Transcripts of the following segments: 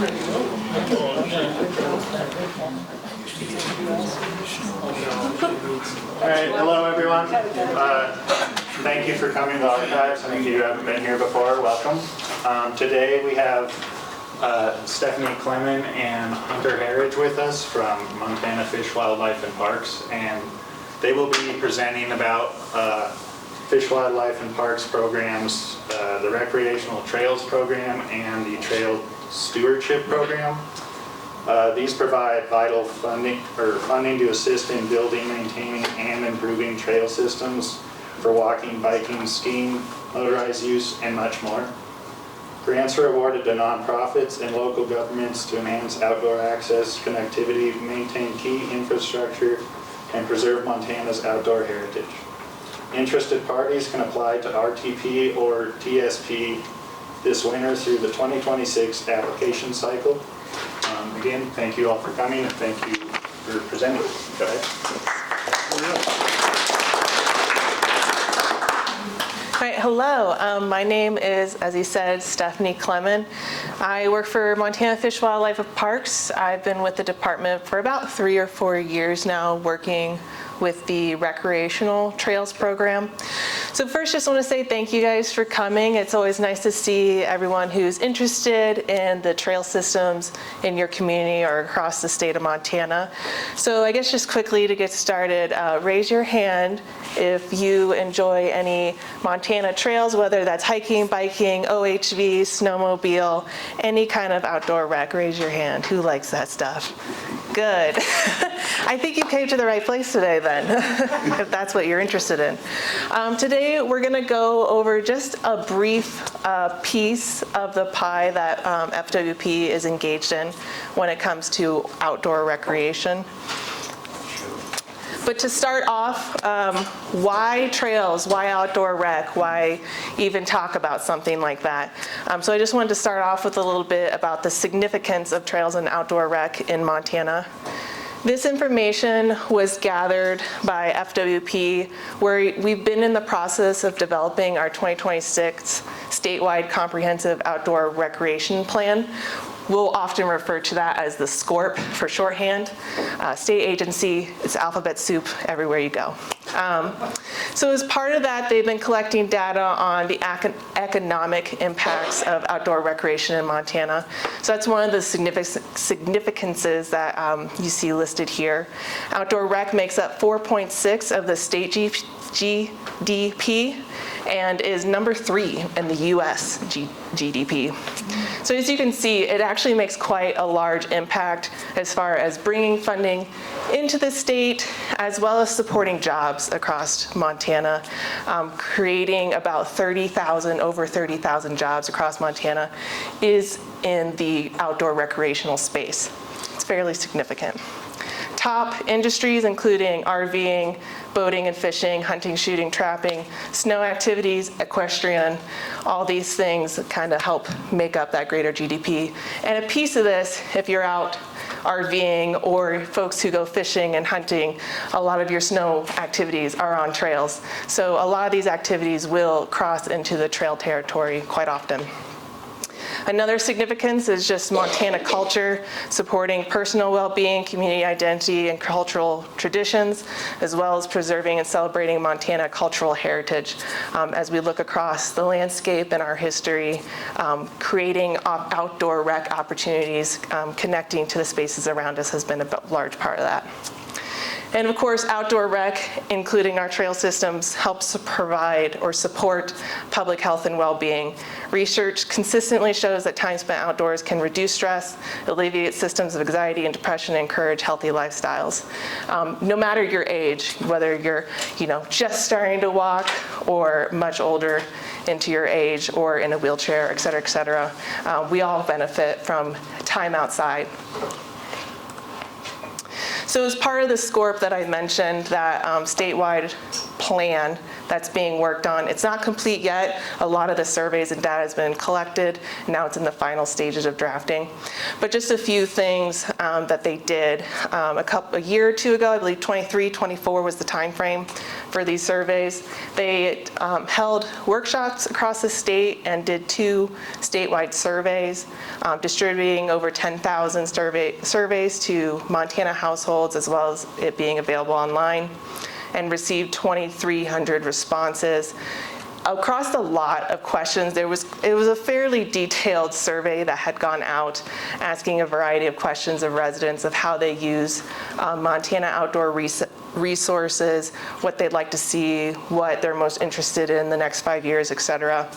All right, hello everyone. Thank you for coming to Archives, and if you haven't been here before, welcome. Today we have Stephanie Clemen and Hunter Harridge with us from Montana Fish, Wildlife, and Parks, and they will be presenting about Fish, Wildlife, and Parks programs, the Recreational Trails Program and the Trail Stewardship Program. These provide vital funding to assist in building, maintaining, and improving trail systems for walking, biking, skiing, motorized use, and much more. Grants are awarded to nonprofits and local governments to enhance outdoor access, connectivity, maintain key infrastructure, and preserve Montana's outdoor heritage. Interested parties can apply to RTP or TSP this winter through the 2026 application cycle. Again, thank you all for coming, and thank you for presenting. Go ahead. All right, hello. My name is, as he said, Stephanie Clemen. I work for Montana Fish, Wildlife, and Parks. I've been with the department for about 3 or 4 years now, working with the Recreational Trails Program. So first, just want to say thank you guys for coming. It's always nice to see everyone who's interested in the trail systems in your community or across the state of Montana. So I guess just quickly to get started, raise your hand if you enjoy any Montana trails, whether that's hiking, biking, OHV, snowmobile, any kind of outdoor rec. Raise your hand. Who likes that stuff? Good. I think you came to the right place today then, if that's what you're interested in. Today we're going to go over just a brief piece of the pie that FWP is engaged in when it comes to outdoor recreation. But to start off, why trails? Why outdoor rec? Why even talk about something like that? So I just wanted to start off with a little bit about the significance of trails and outdoor rec in Montana. This information was gathered by FWP, where we've been in the process of developing our 2026 statewide comprehensive outdoor recreation plan. We'll often refer to that as the SCORP for shorthand. State agency, it's alphabet soup everywhere you go. So as part of that, they've been collecting data on the economic impacts of outdoor recreation in Montana. So that's one of the significances that you see listed here. Outdoor rec makes up 4.6 of the state GDP and is number 3 in the US GDP. So as you can see, it actually makes quite a large impact as far as bringing funding into the state, as well as supporting jobs across Montana, creating about over 30,000 jobs across Montana is in the outdoor recreational space. It's fairly significant. Top industries including RVing, boating and fishing, hunting, shooting, trapping, snow activities, equestrian, all these things kind of help make up that greater GDP. And a piece of this, if you're out RVing or folks who go fishing and hunting, a lot of your snow activities are on trails. So a lot of these activities will cross into the trail territory quite often. Another significance is just Montana culture, supporting personal well-being, community identity, and cultural traditions, as well as preserving and celebrating Montana cultural heritage. As we look across the landscape and our history, creating outdoor rec opportunities, connecting to the spaces around us has been a large part of that. And of course, outdoor rec, including our trail systems, helps provide or support public health and well-being. Research consistently shows that time spent outdoors can reduce stress, alleviate symptoms of anxiety and depression, and encourage healthy lifestyles. No matter your age, whether you're just starting to walk or much older into your age or in a wheelchair, et cetera, we all benefit from time outside. So as part of the SCORP that I mentioned, that statewide plan that that's being worked on. It's not complete yet. A lot of the surveys and data has been collected. Now it's in the final stages of drafting. But just a few things that they did. A year or two ago, I believe 23, 24 was the time frame for these surveys. They held workshops across the state and did 2 statewide surveys, distributing over 10,000 surveys to Montana households, as well as it being available online, and received 2,300 responses. Across a lot of questions, it was a fairly detailed survey that had gone out asking a variety of questions of residents of how they use Montana outdoor resources, what they'd like to see, what they're most interested in the next 5 years, et cetera.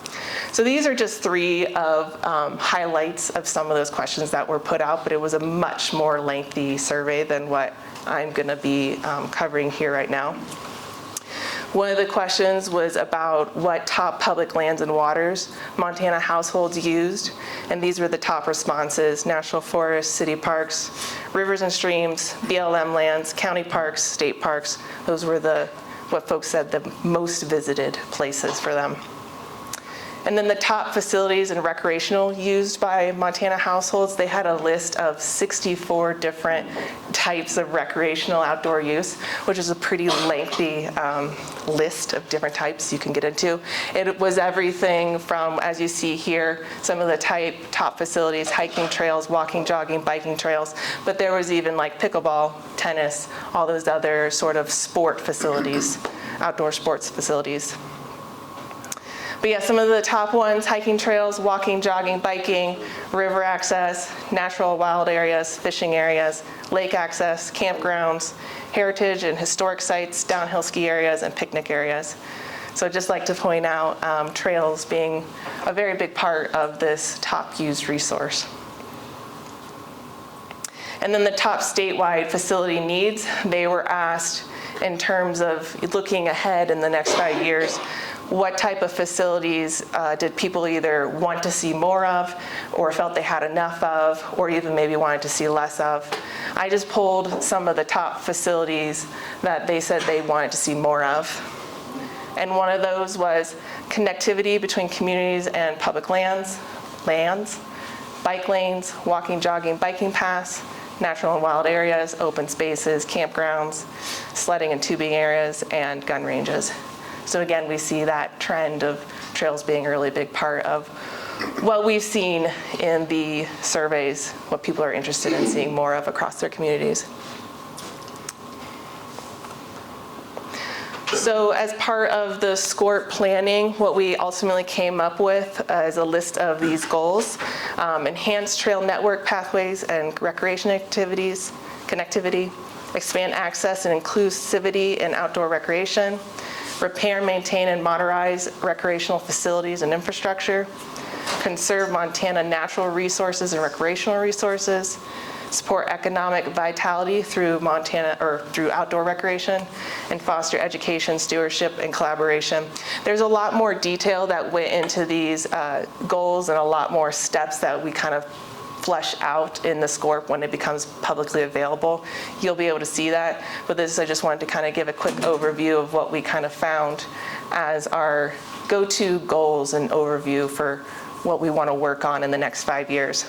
So these are just 3 of highlights of some of those questions that were put out, but it was a much more lengthy survey than what I'm going to be covering here right now. One of the questions was about what top public lands and waters Montana households used, and these were the top responses: national forests, city parks, rivers and streams, BLM lands, county parks, state parks. Those were what folks said the most visited places for them. And then the top facilities and recreational used by Montana households, they had a list of 64 different types of recreational outdoor use, which is a pretty lengthy list of different types you can get into. It was everything from, as you see here, some of the top facilities: hiking trails, walking, jogging, biking trails, but there was even like pickleball, tennis, all those other sort of sport facilities, outdoor sports facilities. But yeah, some of the top ones: hiking trails, walking, jogging, biking, river access, natural wild areas, fishing areas, lake access, campgrounds, heritage and historic sites, downhill ski areas, and picnic areas. So I'd just like to point out trails being a very big part of this top used resource. And then the top statewide facility needs, they were asked in terms of looking ahead in the next 5 years, what type of facilities did people either want to see more of, or felt they had enough of, or even maybe wanted to see less of. I just pulled some of the top facilities that they said they wanted to see more of. And one of those was connectivity between communities and public lands, bike lanes, walking, jogging, biking paths, natural and wild areas, open spaces, campgrounds, sledding and tubing areas, and gun ranges. So again, we see that trend of trails being a really big part of what we've seen in the surveys, what people are interested in seeing more of across their communities. So as part of the SCORP planning, what we ultimately came up with is a list of these goals: enhance trail network pathways and recreation activities, connectivity, expand access and inclusivity in outdoor recreation, repair, maintain, and motorize recreational facilities and infrastructure, conserve Montana natural resources and recreational resources, support economic vitality through through outdoor recreation, and foster education, stewardship, and collaboration. There's a lot more detail that went into these goals, and a lot more steps that we kind of flesh out in the SCORP when it becomes publicly available. You'll be able to see that, but I just wanted to kind of give a quick overview of what we kind of found as our go-to goals and overview for what we want to work on in the next 5 years.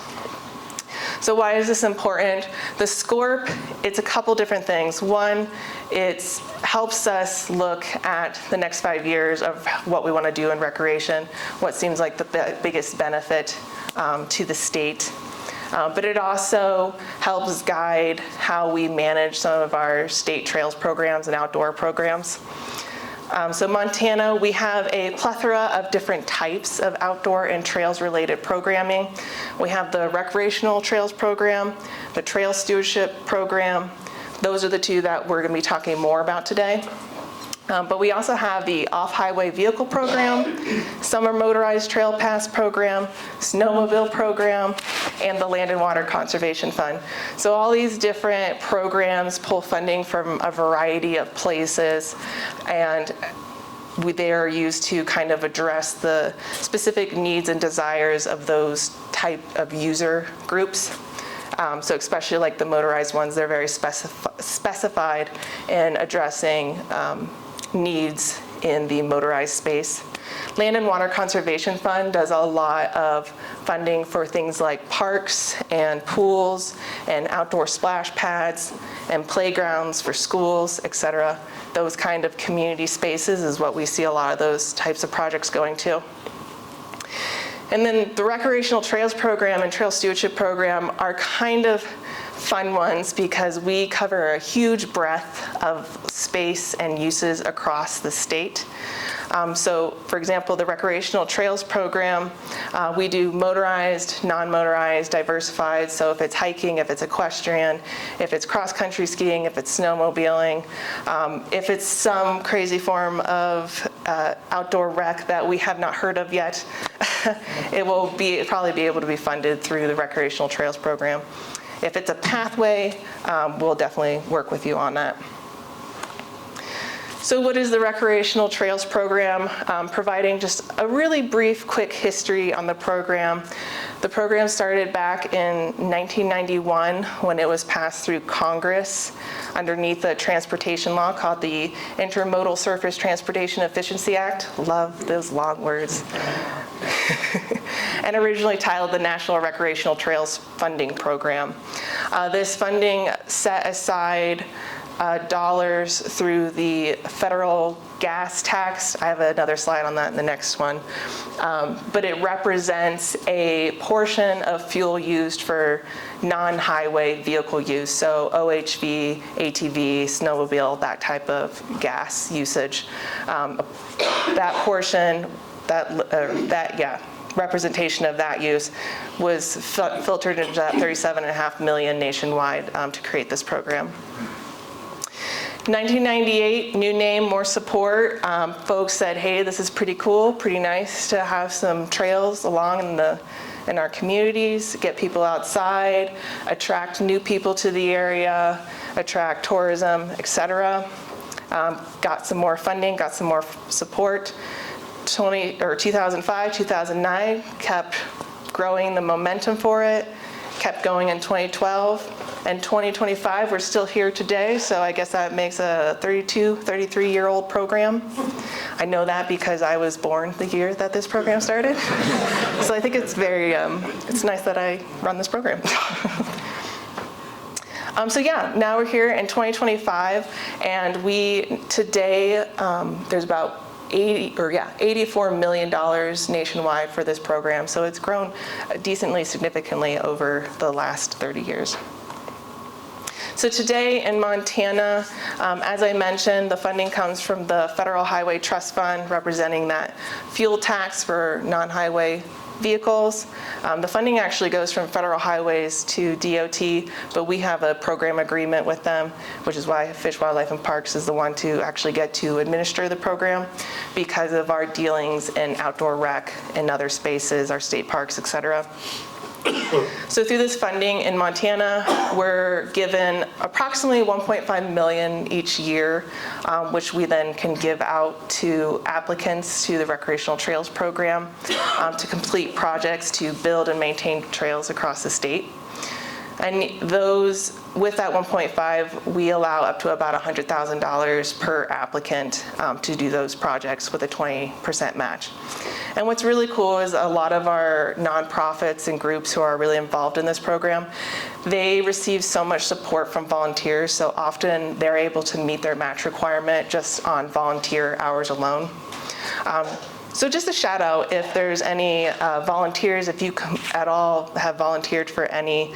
So why is this important? The SCORP, it's a couple different things. One, it helps us look at the next 5 years of what we want to do in recreation, what seems like the biggest benefit to the state. But it also helps guide how we manage some of our state trails programs and outdoor programs. So Montana, we have a plethora of different types of outdoor and trails related programming. We have the Recreational Trails Program, the Trail Stewardship Program. Those are the 2 that we're going to be talking more about today. But we also have the Off-Highway Vehicle Program, Summer Motorized Trail Pass Program, Snowmobile Program, and the Land and Water Conservation Fund. So all these different programs pull funding from a variety of places, and they are used to kind of address the specific needs and desires of those type of user groups. So especially like the motorized ones, they're very specified in addressing needs in the motorized space. Land and Water Conservation Fund does a lot of funding for things like parks and pools and outdoor splash pads and playgrounds for schools, et cetera. Those kind of community spaces is what we see a lot of those types of projects going to. And then the Recreational Trails Program and Trail Stewardship Program are kind of fun ones because we cover a huge breadth of space and uses across the state. So for example, the Recreational Trails Program, we do motorized, non-motorized, diversified. So if it's hiking, if it's equestrian, if it's cross-country skiing, if it's snowmobiling, if it's some crazy form of outdoor rec that we have not heard of yet, it will probably be able to be funded through the Recreational Trails Program. If it's a pathway, we'll definitely work with you on that. So what is the Recreational Trails Program? Providing just a really brief, quick history on the program. The program started back in 1991 when it was passed through Congress underneath a transportation law called the Intermodal Surface Transportation Efficiency Act. Love those long words. And originally titled the National Recreational Trails Funding Program. This funding set aside dollars through the federal gas tax. I have another slide on that in the next one. But it represents a portion of fuel used for non-highway vehicle use. So OHV, ATV, snowmobile, that type of gas usage. That portion, representation of that use was filtered into that 37.5 million nationwide to create this program. 1998, new name, more support. Folks said, hey, this is pretty cool, pretty nice to have some trails along in our communities, get people outside, attract new people to the area, attract tourism, et cetera. Got some more funding, got some more support. 2005, 2009, kept growing the momentum for it, kept going in 2012. And 2025, we're still here today, so I guess that makes a 33-year-old program. I know that because I was born the year that this program started. So I think it's very, it's nice that I run this program. So yeah, now we're here in 2025, and today, there's about $84 million nationwide for this program. So it's grown decently significantly over the last 30 years. So today in Montana, as I mentioned, the funding comes from the Federal Highway Trust Fund, representing that fuel tax for non-highway vehicles. The funding actually goes from federal highways to DOT, but we have a program agreement with them, which is why Fish, Wildlife, and Parks is the one to actually get to administer the program because of our dealings in outdoor rec and other spaces, our state parks, et cetera. So through this funding in Montana, we're given approximately $1.5 million each year, which we then can give out to applicants to the Recreational Trails Program to complete projects to build and maintain trails across the state. And those, with that 1.5, we allow up to about $100,000 per applicant to do those projects with a 20% match. And what's really cool is a lot of our nonprofits and groups who are really involved in this program, they receive so much support from volunteers, so often they're able to meet their match requirement just on volunteer hours alone. So just a shout out if there's any volunteers, if you at all have volunteered for any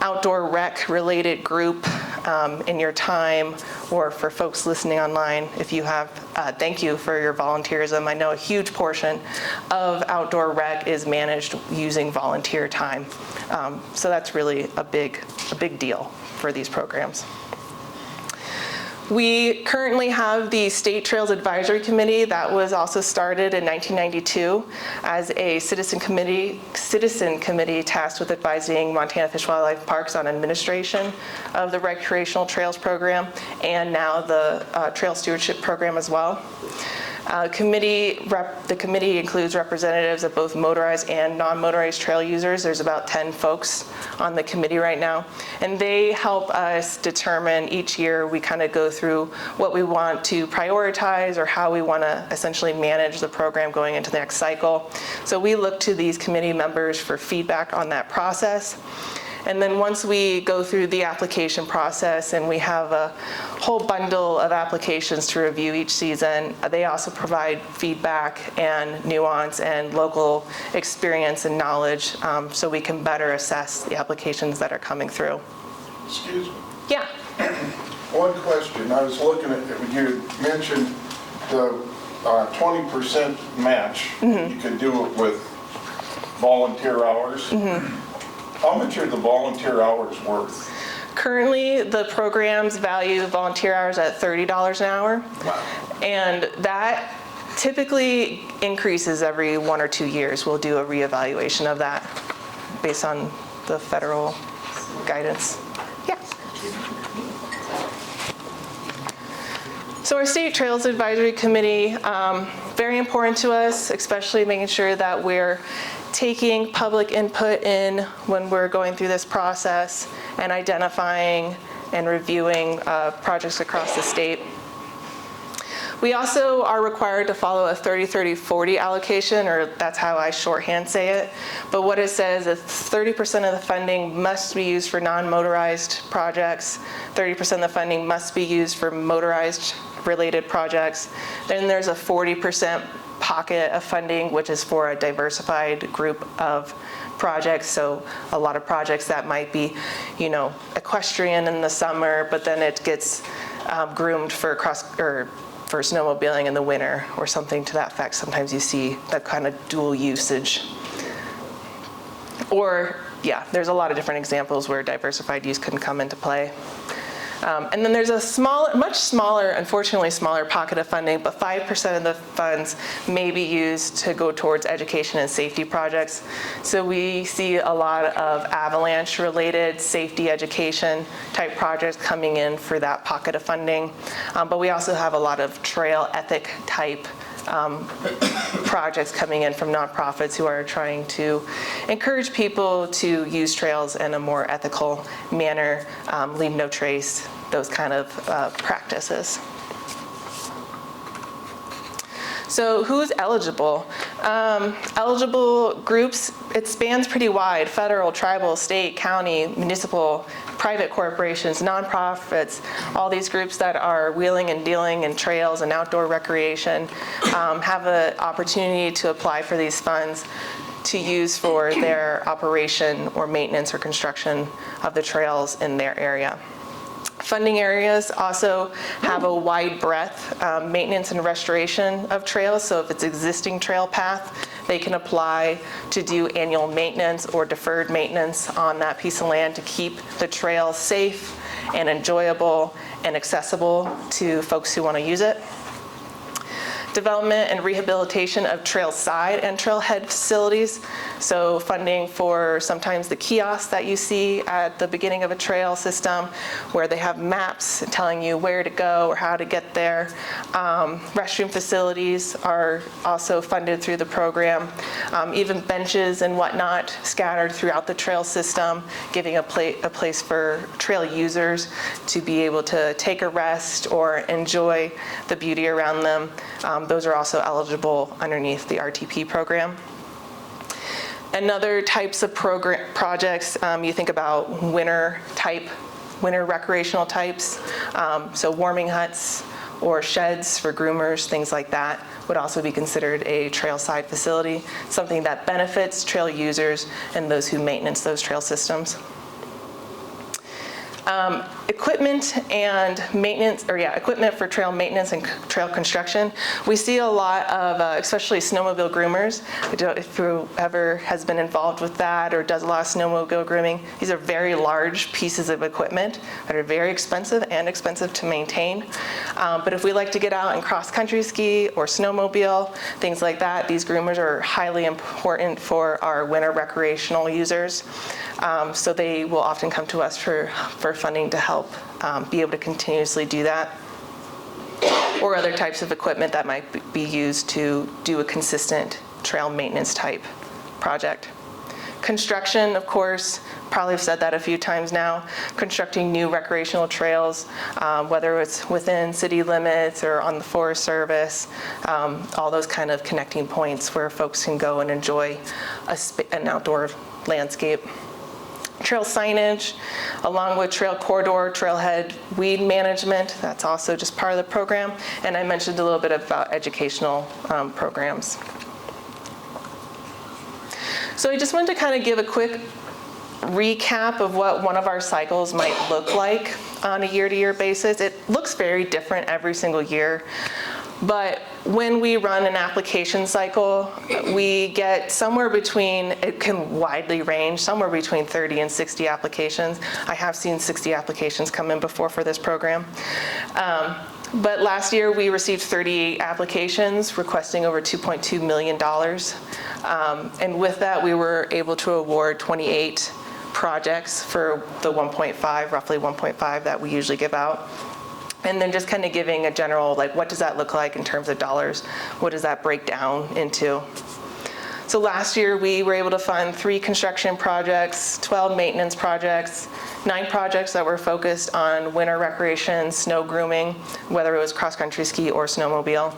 outdoor rec related group in your time, or for folks listening online, if you have, thank you for your volunteerism. I know a huge portion of outdoor rec is managed using volunteer time. So that's really a big deal for these programs. We currently have the State Trails Advisory Committee that was also started in 1992 as a citizen committee tasked with advising Montana Fish, Wildlife, and Parks on administration of the Recreational Trails Program and now the Trail Stewardship Program as well. The committee includes representatives of both motorized and non-motorized trail users. There's about 10 folks on the committee right now, and they help us determine each year. We kind of go through what we want to prioritize or how we want to essentially manage the program going into the next cycle. So we look to these committee members for feedback on that process. And then once we go through the application process and we have a whole bundle of applications to review each season, they also provide feedback and nuance and local experience and knowledge, so we can better assess the applications that are coming through. Excuse me. Yeah. One question. I was looking at, when you mentioned the 20% match, you can do it with volunteer hours. How much are the volunteer hours worth? Currently, the programs value volunteer hours at $30 an hour. Wow. And that typically increases every 1 or 2 years. We'll do a reevaluation of that based on the federal guidance. Yeah. So our State Trails Advisory Committee, very important to us, especially making sure that we're taking public input in when we're going through this process and identifying and reviewing projects across the state. We also are required to follow a 30-30-40 allocation, or that's how I shorthand say it. But what it says is 30% of the funding must be used for non-motorized projects, 30% of the funding must be used for motorized related projects. Then there's a 40% pocket of funding, which is for a diversified group of projects. So a lot of projects that might be, equestrian in the summer, but then it gets groomed for for snowmobiling in the winter or something to that effect. Sometimes you see that kind of dual usage. Or, yeah, there's a lot of different examples where diversified use can come into play. And then there's a much smaller, unfortunately smaller pocket of funding, but 5% of the funds may be used to go towards education and safety projects. So we see a lot of avalanche-related safety education type projects coming in for that pocket of funding. But we also have a lot of trail ethic type projects coming in from nonprofits who are trying to encourage people to use trails in a more ethical manner, leave no trace, those kind of practices. So who's eligible? Eligible groups, it spans pretty wide: federal, tribal, state, county, municipal, private corporations, nonprofits. All these groups that are wheeling and dealing in trails and outdoor recreation have an opportunity to apply for these funds to use for their operation or maintenance or construction of the trails in their area. Funding areas also have a wide breadth, maintenance and restoration of trails. So if it's existing trail path, they can apply to do annual maintenance or deferred maintenance on that piece of land to keep the trail safe and enjoyable and accessible to folks who want to use it. Development and rehabilitation of trail side and trailhead facilities. So funding for sometimes the kiosks that you see at the beginning of a trail system where they have maps telling you where to go or how to get there. Restroom facilities are also funded through the program. Even benches and whatnot scattered throughout the trail system, giving a place for trail users to be able to take a rest or enjoy the beauty around them. Those are also eligible underneath the RTP program. And other types of projects, you think about winter recreational types. So warming huts or sheds for groomers, things like that would also be considered a trail side facility, something that benefits trail users and those who maintenance those trail systems. Equipment and maintenance, equipment for trail maintenance and trail construction. We see a lot of, especially snowmobile groomers. If whoever has been involved with that or does a lot of snowmobile grooming, these are very large pieces of equipment that are very expensive and expensive to maintain. But if we like to get out and cross-country ski or snowmobile, things like that, these groomers are highly important for our winter recreational users. So they will often come to us for funding to help be able to continuously do that. or other types of equipment that might be used to do a consistent trail maintenance type project. Construction, of course, probably have said that a few times now, constructing new recreational trails, whether it's within city limits or on the Forest Service, all those kind of connecting points where folks can go and enjoy an outdoor landscape. Trail signage, along with trail corridor, trailhead weed management, that's also just part of the program. And I mentioned a little bit about educational programs. So I just wanted to kind of give a quick recap of what one of our cycles might look like on a year-to-year basis. It looks very different every single year, but when we run an application cycle, we get somewhere between, it can widely range, somewhere between 30 and 60 applications. I have seen 60 applications come in before for this program. But last year we received 38 applications requesting over $2.2 million. And with that, we were able to award 28 projects for the 1.5, roughly 1.5 that we usually give out. And then just kind of giving a general, like, what does that look like in terms of dollars? What does that break down into? So last year we were able to fund 3 construction projects, 12 maintenance projects, 9 projects that were focused on winter recreation, snow grooming, whether it was cross-country ski or snowmobile,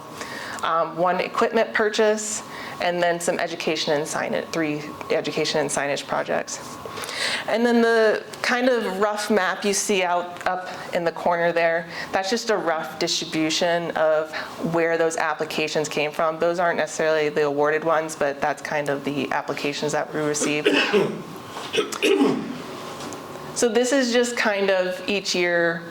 1 equipment purchase, and then some education and signage, 3 education and signage projects. And then the kind of rough map you see up in the corner there, that's just a rough distribution of where those applications came from. Those aren't necessarily the awarded ones, but that's kind of the applications that we received. So this is just kind of each year,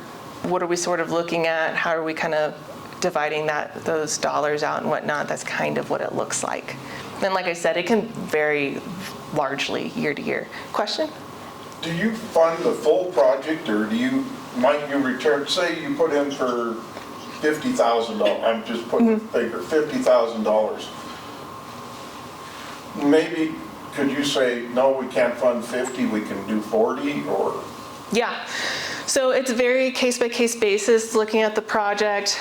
what are we sort of looking at? How are we kind of dividing those dollars out and whatnot? That's kind of what it looks like. And like I said, it can vary largely year to year. Question? Do you fund the full project, or might you return, say you put in for $50,000, I'm just putting a figure, $50,000. Maybe could you say, no, we can't fund 50, we can do 40, or? Yeah. So it's very case-by-case basis, looking at the project.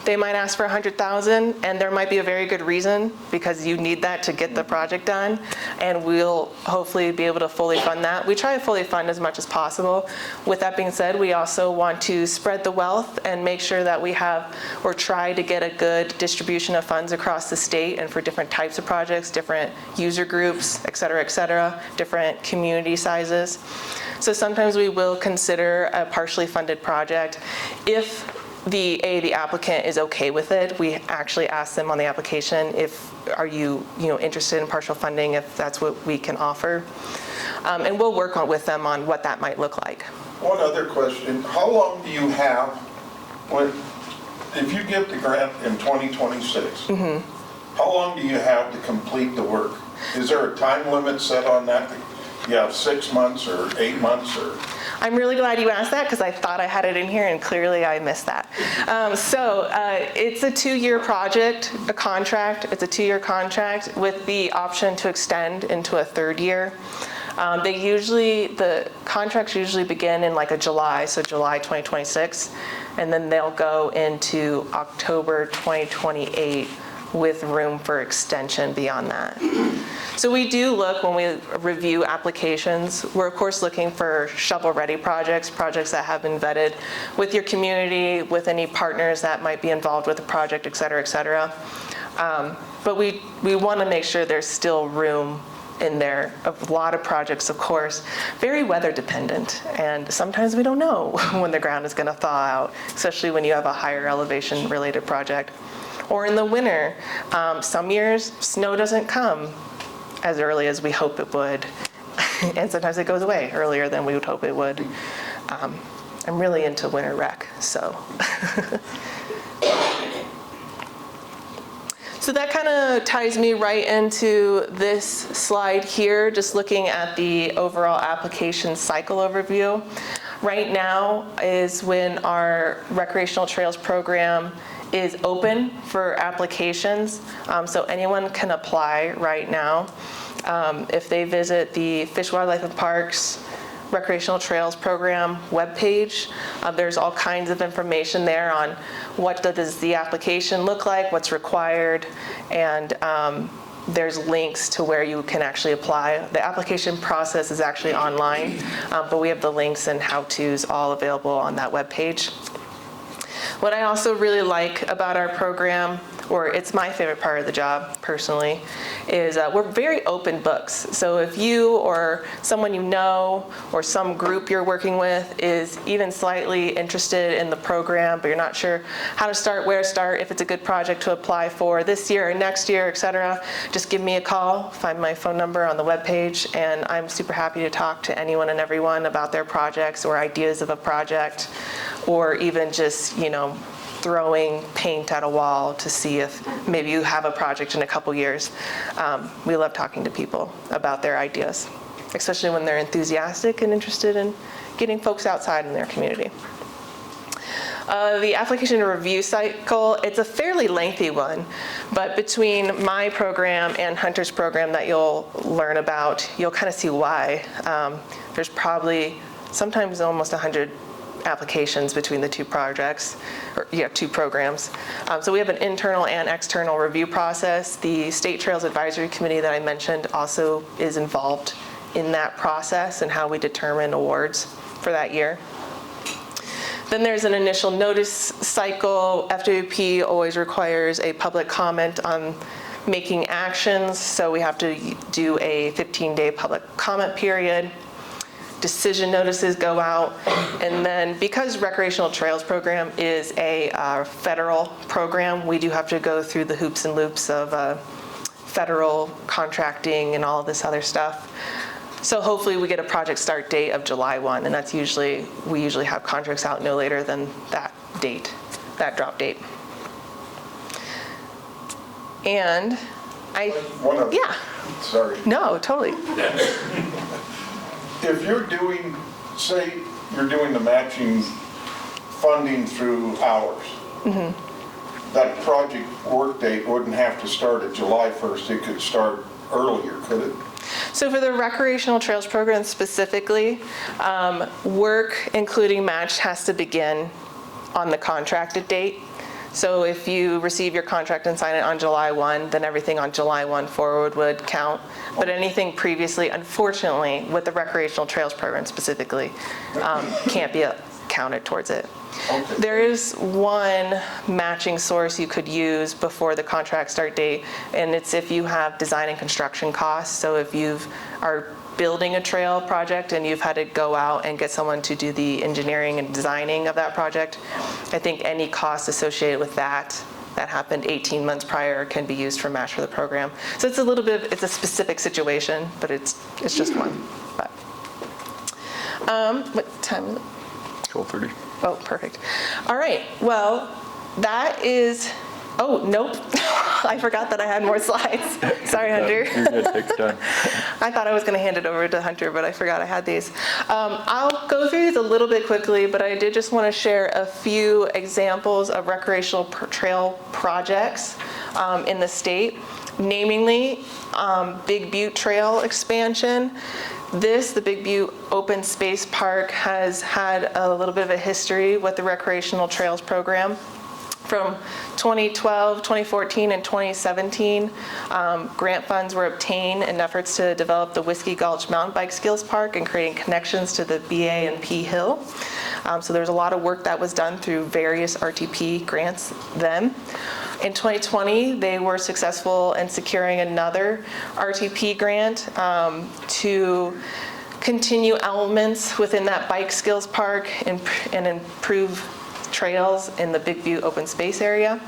They might ask for $100,000, and there might be a very good reason, because you need that to get the project done, and we'll hopefully be able to fully fund that. We try to fully fund as much as possible. With that being said, we also want to spread the wealth and make sure that we have, or try to get a good distribution of funds across the state and for different types of projects, different user groups, et cetera, different community sizes. So sometimes we will consider a partially funded project if the applicant is okay with it. We actually ask them on the application, are you interested in partial funding, if that's what we can offer. And we'll work with them on what that might look like. One other question, how long do you have, if you get the grant in 2026, how long do you have to complete the work? Is there a time limit set on that? You have 6 months or 8 months, or? I'm really glad you asked that, because I thought I had it in here and clearly I missed that. It's a 2-year project, a contract. It's a 2-year contract with the option to extend into a 3rd year. The contracts usually begin in like a July, so July 2026, and then they'll go into October 2028 with room for extension beyond that. So we do look, when we review applications, we're of course looking for shovel-ready projects that have been vetted with your community, with any partners that might be involved with the project, et cetera. But we want to make sure there's still room in there. A lot of projects, of course, very weather dependent, and sometimes we don't know when the ground is going to thaw out, especially when you have a higher elevation related project. Or in the winter, some years snow doesn't come as early as we hope it would, and sometimes it goes away earlier than we would hope it would. I'm really into winter rec, so. So that kind of ties me right into this slide here, just looking at the overall application cycle overview. Right now is when our Recreational Trails Program is open for applications, so anyone can apply right now. If they visit the Fish, Wildlife, and Parks Recreational Trails Program webpage. There's all kinds of information there on what does the application look like, what's required, and there's links to where you can actually apply. The application process is actually online, but we have the links and how-tos all available on that webpage. What I also really like about our program, or it's my favorite part of the job personally, is we're very open books. So if you or someone you know or some group you're working with is even slightly interested in the program, but you're not sure how to start, where to start, if it's a good project to apply for this year or next year, etc., just give me a call, find my phone number on the webpage, and I'm super happy to talk to anyone and everyone about their projects or ideas of a project, or even just, throwing paint at a wall to see if maybe you have a project in a couple years. We love talking to people about their ideas, especially when they're enthusiastic and interested in getting folks outside in their community. The application review cycle, it's a fairly lengthy one, but between my program and Hunter's program that you'll learn about, you'll kind of see why. There's probably sometimes almost 100 applications between the two projects, or two programs. So we have an internal and external review process. The State Trails Advisory Committee that I mentioned also is involved in that process and how we determine awards for that year. Then there's an initial notice cycle. FWP always requires a public comment on making actions, so we have to do a 15-day public comment period. Decision notices go out, and then because Recreational Trails Program is a federal program, we do have to go through the hoops and loops of federal contracting and all of this other stuff. So hopefully we get a project start date of July 1, and that's we usually have contracts out no later than that date, that drop date. And Sorry. No, totally. If you're doing, say, you're doing the matching funding through hours, that project work date wouldn't have to start at July 1st. It could start earlier, could it? So for the Recreational Trails Program specifically, work, including match, has to begin on the contracted date. So if you receive your contract and sign it on July 1, then everything on July 1 forward would count. But anything previously, unfortunately, with the Recreational Trails Program specifically, can't be counted towards it. Okay. There is one matching source you could use before the contract start date, and it's if you have design and construction costs. So if you are building a trail project and you've had to go out and get someone to do the engineering and designing of that project, I think any cost associated with that happened 18 months prior can be used for match for the program. So it's it's a specific situation, but it's just one. But what time is it? 12:30. Oh, perfect. All right, well, that is, oh, nope. I forgot that I had more slides. Sorry, Hunter. You're good, take your time. I thought I was going to hand it over to Hunter, but I forgot I had these. I'll go through these a little bit quickly, but I did just want to share a few examples of recreational trail projects in the state, namely Big Butte Trail expansion. The Big Butte Open Space Park has had a little bit of a history with the Recreational Trails Program. From 2012, 2014, and 2017, grant funds were obtained in efforts to develop the Whiskey Gulch Mountain Bike Skills Park and creating connections to the BA and P Hill. So there's a lot of work that was done through various RTP grants then. In 2020, they were successful in securing another RTP grant to continue elements within that bike skills park and improve trails in the Big Butte open space area.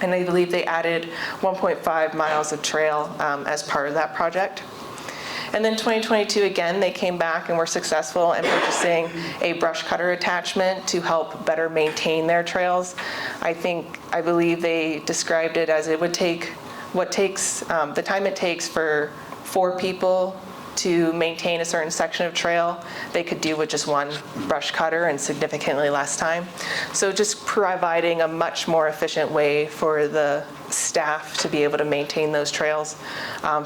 And I believe they added 1.5 miles of trail as part of that project. And then 2022, again, they came back and were successful in purchasing a brush cutter attachment to help better maintain their trails. I believe they described it as it would take the time it takes for 4 people to maintain a certain section of trail, they could do with just one brush cutter and significantly less time. So just providing a much more efficient way for the staff to be able to maintain those trails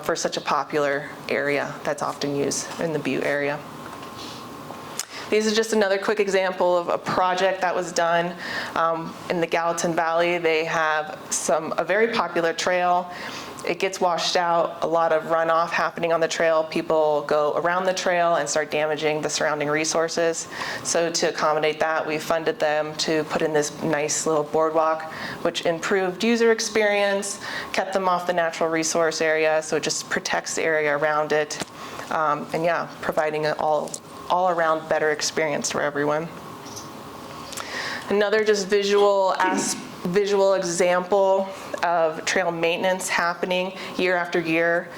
for such a popular area that's often used in the Butte area. These are just another quick example of a project that was done in the Gallatin Valley. They have a very popular trail. It gets washed out, a lot of runoff happening on the trail. People go around the trail and start damaging the surrounding resources. So to accommodate that, we funded them to put in this nice little boardwalk, which improved user experience, kept them off the natural resource area, so it just protects the area around it. And yeah, providing an all around better experience for everyone. Another just visual example of trail maintenance happening year after year.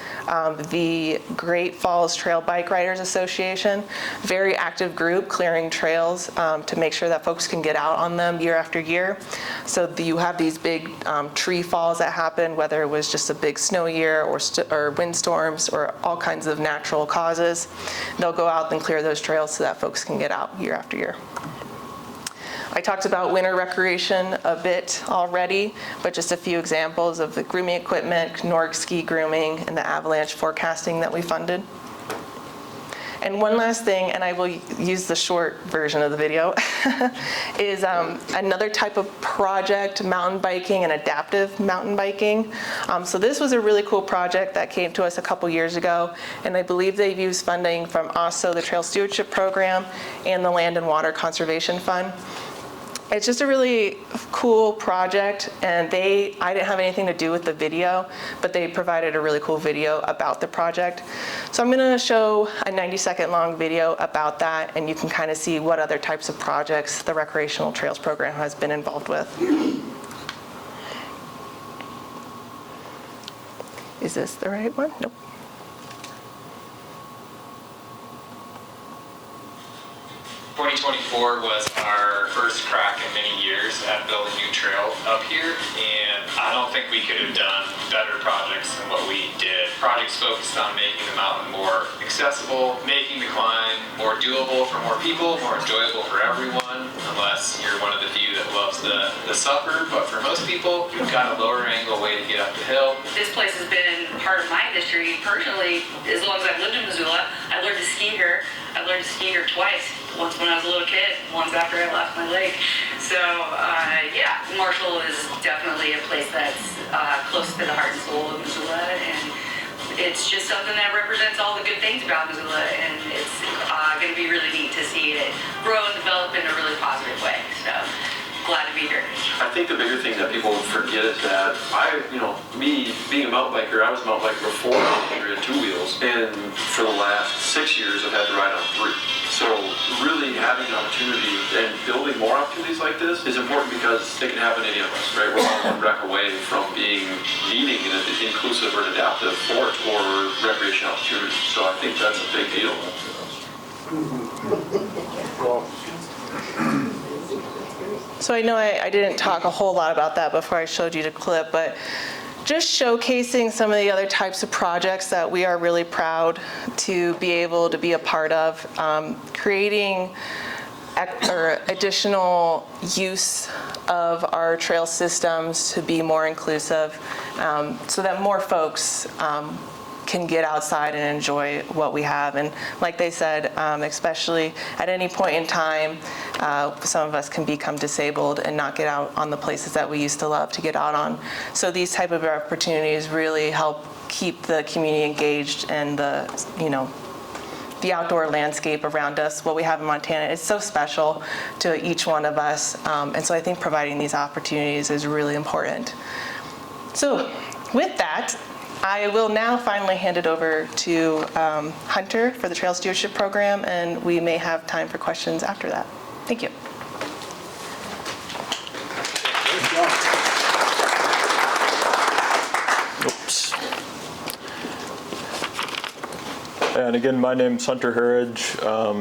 The Great Falls Trail Bike Riders Association, very active group clearing trails to make sure that folks can get out on them year after year. So you have these big tree falls that happen, whether it was just a big snow year or windstorms or all kinds of natural causes. They'll go out and clear those trails so that folks can get out year after year. I talked about winter recreation a bit already, but just a few examples of the grooming equipment, Nordic ski grooming, and the avalanche forecasting that we funded. And one last thing, and I will use the short version of the video, is another type of project, mountain biking and adaptive mountain biking. So this was a really cool project that came to us a couple years ago, and I believe they've used funding from also the Trail Stewardship Program and the Land and Water Conservation Fund. It's just a really cool project, and I didn't have anything to do with the video, but they provided a really cool video about the project. So I'm gonna show a 90-second long video about that, and you can kind of see what other types of projects the Recreational Trails Program has been involved with. Is this the right one? Nope. 2024 was our first crack in many years at building new trail up here, and I don't think we could have done better projects than what we did. Projects focused on making the mountain more accessible, making the climb more doable for more people, more enjoyable for everyone, unless you're one of the few that loves the suffer. But for most people, you've got a lower angle way to get up the hill. This place has been part of my industry personally as long as I've lived in Missoula. I learned to ski here. I learned to ski here twice. Once when I was a little kid, once after I left my lake. So yeah, Marshall is definitely a place that's close to the heart and soul of Missoula, and it's just something that represents all the good things about Missoula, and it's going to be really neat to see it grow and develop in a really positive way. So glad to be here. I think the bigger thing that people forget is that me being a mountain biker, I was a mountain biker before I had two wheels, and for the last 6 years I've had to ride on 3. So really having an opportunity and building more opportunities like this is important because they can happen to any of us, right? We're all one wreck away from needing an inclusive or an adaptive sport or recreation opportunity. So I think that's a big deal. So I know I didn't talk a whole lot about that before I showed you the clip, but just showcasing some of the other types of projects that we are really proud to be able to be a part of, creating additional use of our trail systems to be more inclusive, so that more folks can get outside and enjoy what we have. And like they said, especially at any point in time, some of us can become disabled and not get out on the places that we used to love to get out on. So these type of opportunities really help keep the community engaged, and the outdoor landscape around us, what we have in Montana, is so special to each one of us. And so I think providing these opportunities is really important. So with that, I will now finally hand it over to Hunter for the Trail Stewardship Program, and we may have time for questions after that. Thank you. Oops. And again, my name's Hunter Harridge,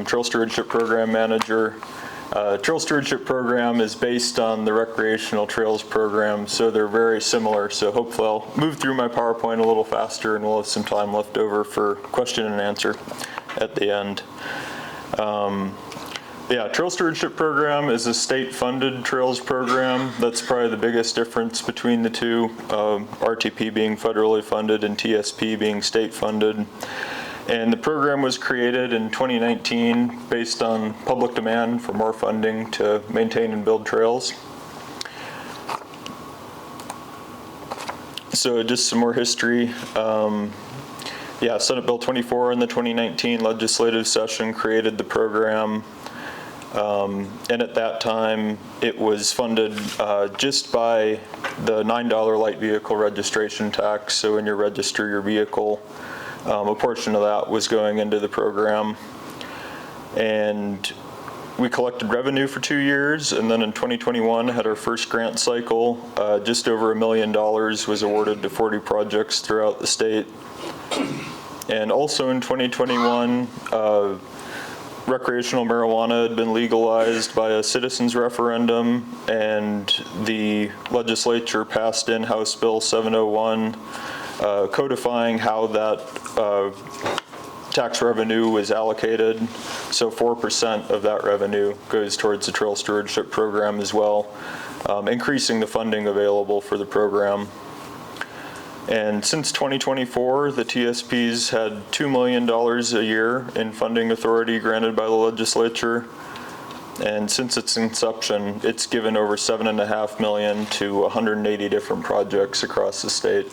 Trail Stewardship Program Manager. Trail Stewardship Program is based on the Recreational Trails Program, so they're very similar. So hopefully I'll move through my PowerPoint a little faster, and we'll have some time left over for question and answer at the end. Yeah, Trail Stewardship Program is a state-funded trails program. That's probably the biggest difference between the two, RTP being federally funded and TSP being state-funded. And the program was created in 2019 based on public demand for more funding to maintain and build trails. So just some more history. Senate Bill 24 in the 2019 legislative session created the program. And at that time, it was funded just by the $9 light vehicle registration tax. So when you register your vehicle, a portion of that was going into the program. And we collected revenue for 2 years, and then in 2021 had our first grant cycle. Just over $1 million was awarded to 40 projects throughout the state. And also in 2021, recreational marijuana had been legalized by a citizens referendum, and the legislature passed in House Bill 701, codifying how that tax revenue was allocated. So 4% of that revenue goes towards the Trail Stewardship Program as well, increasing the funding available for the program. And since 2024, the TSPs had $2 million a year in funding authority granted by the legislature. And since its inception, it's given over $7.5 million to 180 different projects across the state.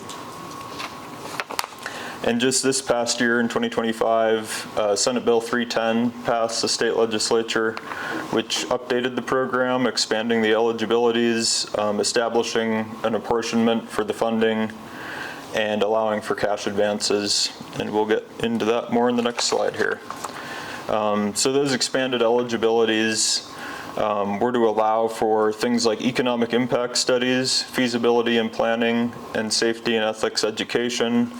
And just this past year in 2025, Senate Bill 310 passed the state legislature, which updated the program, expanding the eligibilities, establishing an apportionment for the funding, and allowing for cash advances. And we'll get into that more in the next slide here. So those expanded eligibilities were to allow for things like economic impact studies, feasibility and planning, and safety and ethics education,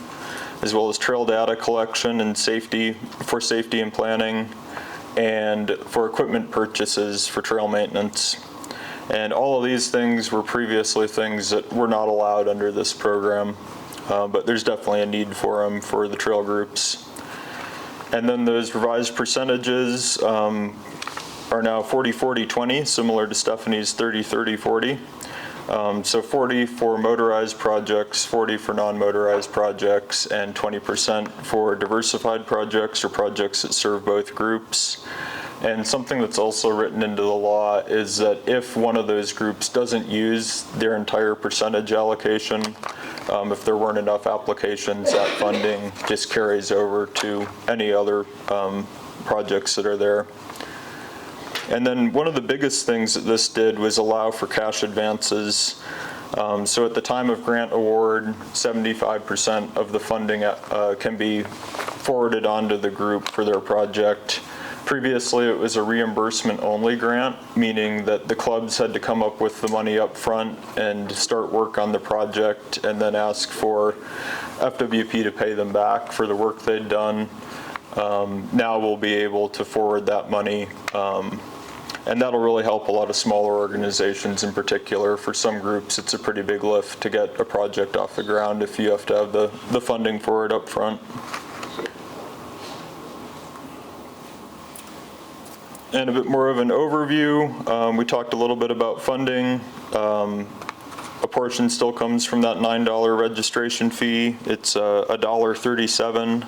as well as trail data collection and safety and planning, and for equipment purchases for trail maintenance. And all of these things were previously things that were not allowed under this program, but there's definitely a need for them for the trail groups. And then those revised percentages are now 40-40-20, similar to Stephanie's 30-30-40. So 40 for motorized projects, 40 for non-motorized projects, and 20% for diversified projects or projects that serve both groups. And something that's also written into the law is that if one of those groups doesn't use their entire percentage allocation, if there weren't enough applications, that funding just carries over to any other projects that are there. And then one of the biggest things that this did was allow for cash advances. So at the time of grant award, 75% of the funding can be forwarded onto the group for their project. Previously, it was a reimbursement-only grant, meaning that the clubs had to come up with the money up front and start work on the project and then ask for FWP to pay them back for the work they'd done. Now we'll be able to forward that money, and that'll really help a lot of smaller organizations in particular. For some groups, it's a pretty big lift to get a project off the ground if you have to have the funding for it up front. And a bit more of an overview. We talked a little bit about funding. A portion still comes from that $9 registration fee. It's $1.37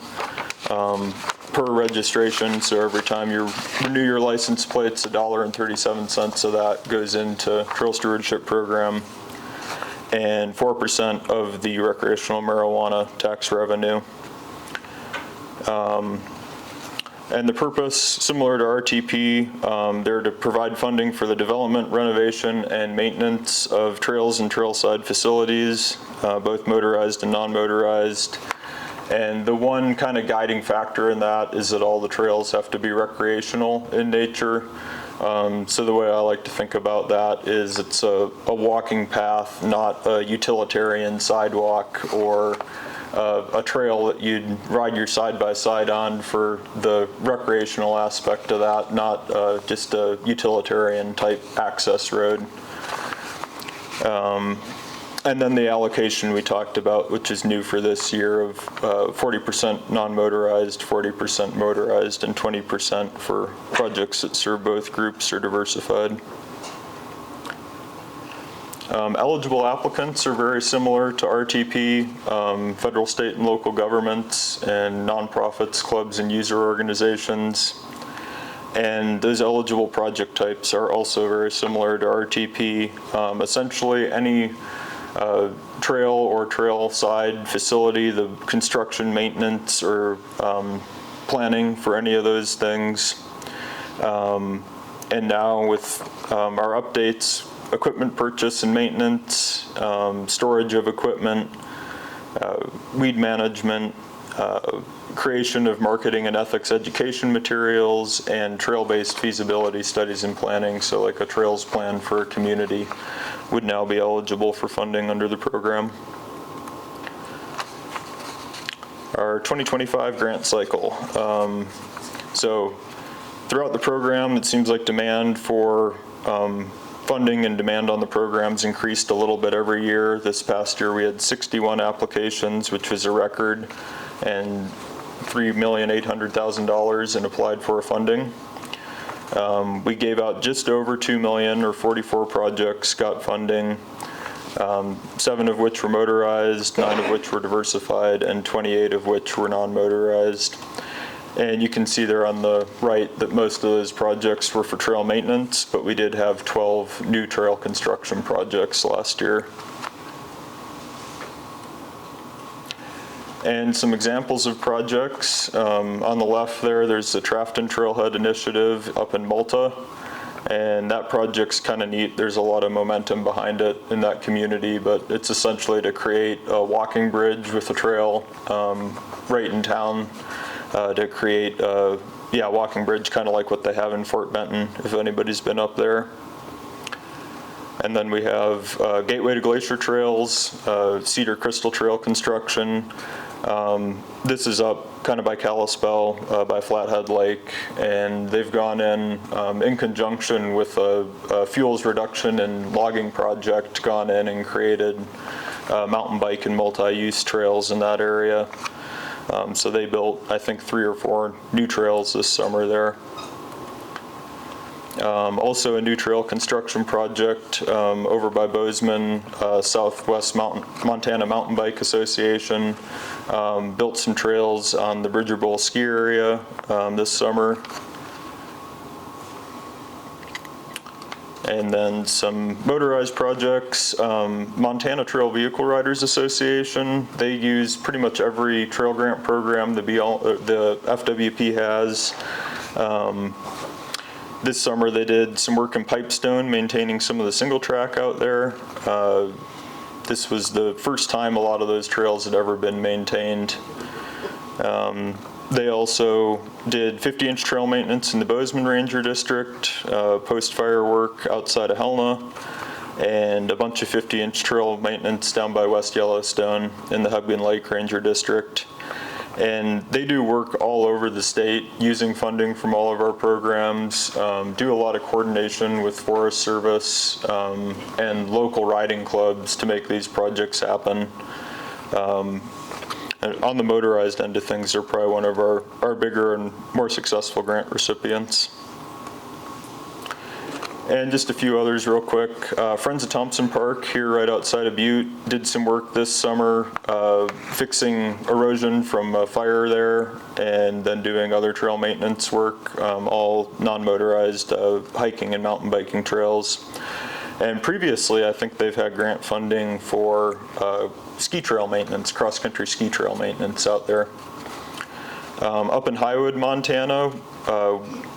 per registration. So every time you renew your license plates, $1.37 of that goes into Trail Stewardship Program, and 4% of the recreational marijuana tax revenue. And the purpose, similar to RTP, they're to provide funding for the development, renovation, and maintenance of trails and trailside facilities, both motorized and non-motorized. And the one kind of guiding factor in that is that all the trails have to be recreational in nature. So the way I like to think about that is it's a walking path, not a utilitarian sidewalk or a trail that you'd ride your side-by-side on for the recreational aspect of that, not just a utilitarian type access road. And then the allocation we talked about, which is new for this year, of 40% non-motorized, 40% motorized, and 20% for projects that serve both groups or diversified. Eligible applicants are very similar to RTP, federal, state, and local governments, and nonprofits, clubs, and user organizations. And those eligible project types are also very similar to RTP. Essentially, any trail or trail side facility, the construction, maintenance, or planning for any of those things. And now with our updates, equipment purchase and maintenance, storage of equipment, weed management, creation of marketing and ethics education materials, and trail-based feasibility studies and planning, so like a trails plan for a community, would now be eligible for funding under the program. Our 2025 grant cycle. So throughout the program, it seems like demand for funding and demand on the programs increased a little bit every year. This past year we had 61 applications, which was a record, and $3,800,000 and applied for funding. We gave out just over $2 million, or 44 projects got funding, 7 of which were motorized, 9 of which were diversified, and 28 of which were non-motorized. And you can see there on the right that most of those projects were for trail maintenance, but we did have 12 new trail construction projects last year. And some examples of projects. On the left there's the Trafton Trailhead Initiative up in Malta. And that project's kind of neat. There's a lot of momentum behind it in that community, but it's essentially to create a walking bridge with a trail right in town to create a walking bridge, kind of like what they have in Fort Benton, if anybody's been up there. And then we have Gateway to Glacier Trails, Cedar Crystal Trail construction. This is up kind of by Kalispell, by Flathead Lake, and they've gone in conjunction with a fuels reduction and logging project, gone in and created mountain bike and multi-use trails in that area. So they built, I think, 3 or 4 new trails this summer there. Also a new trail construction project over by Bozeman, Southwest Montana Mountain Bike Association. Built some trails on the Bridger Bowl ski area this summer. And then some motorized projects. Montana Trail Vehicle Riders Association, they use pretty much every trail grant program the FWP has. This summer they did some work in Pipestone, maintaining some of the single track out there. This was the first time a lot of those trails had ever been maintained. They also did 50-inch trail maintenance in the Bozeman Ranger District, post-fire work outside of Helena, and a bunch of 50-inch trail maintenance down by West Yellowstone in the Huggan Lake Ranger District. And they do work all over the state using funding from all of our programs, do a lot of coordination with Forest Service and local riding clubs to make these projects happen. And on the motorized end of things, they're probably one of our bigger and more successful grant recipients. And just a few others real quick. Friends of Thompson Park here right outside of Butte did some work this summer fixing erosion from a fire there, and then doing other trail maintenance work, all non-motorized hiking and mountain biking trails. And previously, I think they've had grant funding for ski trail maintenance, cross-country ski trail maintenance out there. Up in Highwood, Montana,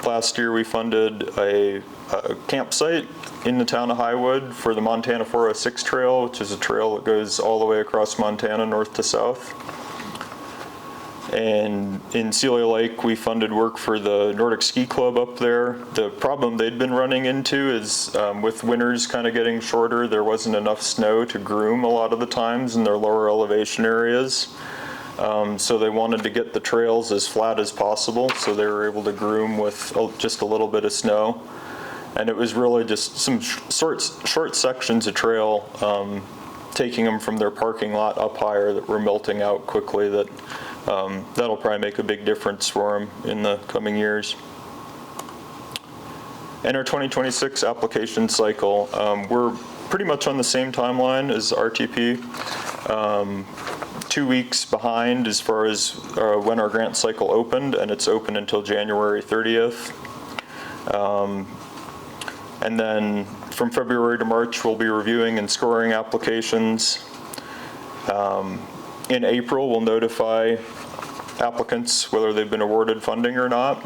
last year we funded a campsite in the town of Highwood for the Montana 406 Trail, which is a trail that goes all the way across Montana, north to south. And in Celia Lake, we funded work for the Nordic Ski Club up there. The problem they'd been running into is with winters kind of getting shorter, there wasn't enough snow to groom a lot of the times in their lower elevation areas. So they wanted to get the trails as flat as possible, so they were able to groom with just a little bit of snow. And it was really just some short sections of trail, taking them from their parking lot up higher, that were melting out quickly. That'll probably make a big difference for them in the coming years. And our 2026 application cycle, we're pretty much on the same timeline as RTP. 2 weeks behind as far as when our grant cycle opened, and it's open until January 30th. And then from February to March, we'll be reviewing and scoring applications. In April, we'll notify applicants whether they've been awarded funding or not.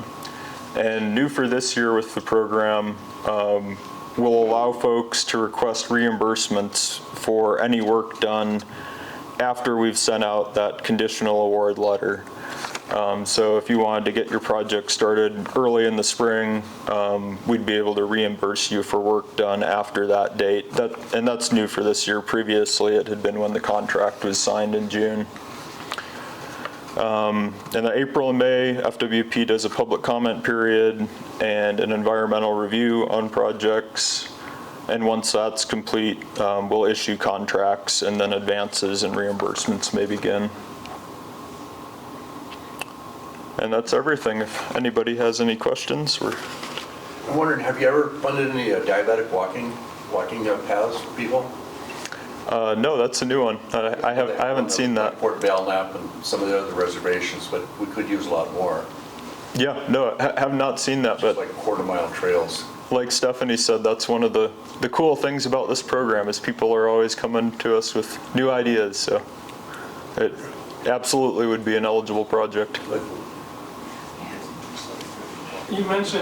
And new for this year with the program, we'll allow folks to request reimbursements for any work done after we've sent out that conditional award letter. So if you wanted to get your project started early in the spring, we'd be able to reimburse you for work done after that date. And that's new for this year. Previously, it had been when the contract was signed in June. In April and May, FWP does a public comment period and an environmental review on projects. And once that's complete, we'll issue contracts, and then advances and reimbursements may begin. And that's everything. If anybody has any questions, I'm wondering, have you ever funded any diabetic walking paths for people? no, that's a new one. I haven't seen that. Port Belknap and some of the other reservations, but we could use a lot more. Yeah, no, have not seen that, Just but like quarter-mile trails. like Stephanie said, that's one of the cool things about this program is people are always coming to us with new ideas. So it absolutely would be an eligible project. You mentioned